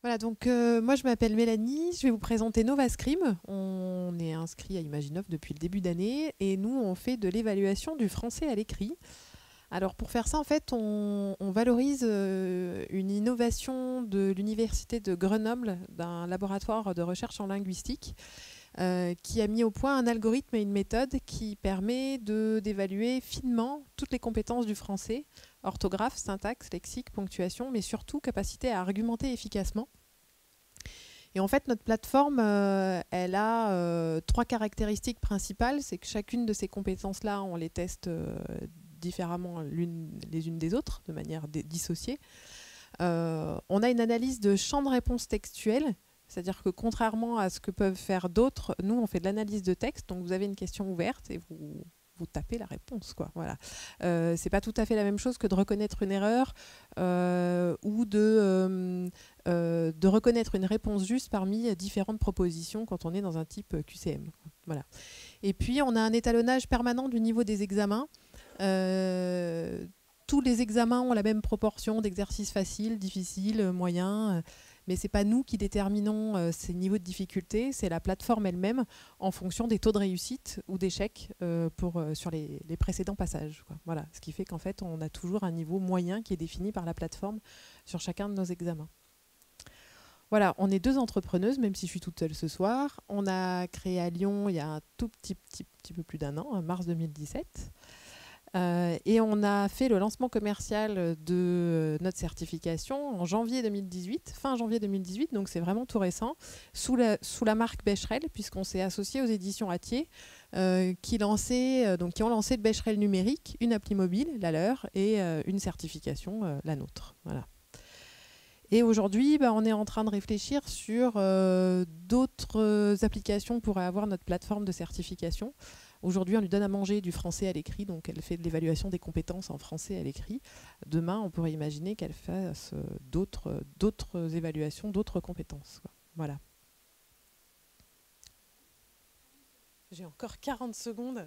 Voilà, donc moi je m'appelle Mélanie, je vais vous présenter NovaScrim. On est inscrit à Imaginov depuis le début d'année et nous on fait de l'évaluation du français à l'écrit. Alors pour faire ça en fait on valorise une innovation de l'université de Grenoble, d'un laboratoire de recherche en linguistique qui a mis au point un algorithme et une méthode qui permet d'évaluer finement toutes les compétences du français, orthographe, syntaxe, lexique, ponctuation, mais surtout capacité à argumenter efficacement. Et en fait, notre plateforme, elle a trois caractéristiques principales. C'est que chacune de ces compétences-là, on les teste différemment les unes des autres, de manière dissociée. On a une analyse de champ de réponse textuelle, c'est-à-dire que contrairement à ce que peuvent faire d'autres, nous, on fait de l'analyse de texte. Donc, vous avez une question ouverte et vous tapez la réponse, quoi. Voilà. C'est pas tout à fait la même chose que de reconnaître une erreur ou de reconnaître une réponse juste parmi différentes propositions quand on est dans un type QCM. Voilà. Et puis, on a un étalonnage permanent du niveau des examens. Tous les examens ont la même proportion d'exercices faciles, difficiles, moyens, mais ce n'est pas nous qui déterminons ces niveaux de difficulté, c'est la plateforme elle-même en fonction des taux de réussite ou d'échec sur les précédents passages, quoi. Voilà. Ce qui fait qu'en fait, on a toujours un niveau moyen qui est défini par la plateforme sur chacun de nos examens. Voilà, on est deux entrepreneuses, même si je suis toute seule ce soir. On a créé à Lyon il y a un tout petit peu plus d'un an, en mars 2017. Et on a fait le lancement commercial de notre certification en janvier 2018, fin janvier 2018, donc c'est vraiment tout récent, sous la marque Becherel, puisqu'on s'est associé aux éditions Hatier, qui ont lancé le Becherel numérique, une appli mobile, la leur, et une certification, la nôtre. Voilà. Et aujourd'hui, on est en train de réfléchir sur d'autres applications pour avoir notre plateforme de certification. Aujourd'hui, on lui donne à manger du français à l'écrit, donc elle fait de l'évaluation des compétences en français à l'écrit. Demain, on pourrait imaginer qu'elle fasse d'autres évaluations, d'autres compétences, quoi. Voilà. J'ai encore 40 secondes.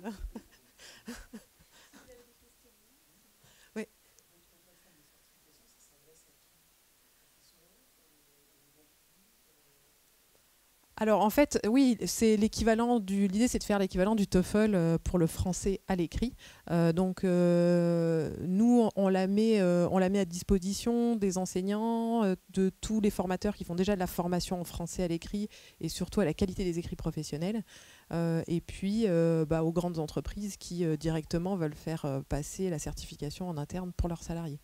Oui. Alors en fait, oui, c'est l'équivalent l'idée c'est de faire l'équivalent du TOEFL pour le français à l'écrit. Nous, on la met à disposition des enseignants, de tous les formateurs qui font déjà de la formation en français à l'écrit et surtout à la qualité des écrits professionnels. Et puis aux grandes entreprises qui directement veulent faire passer la certification en interne pour leurs salariés.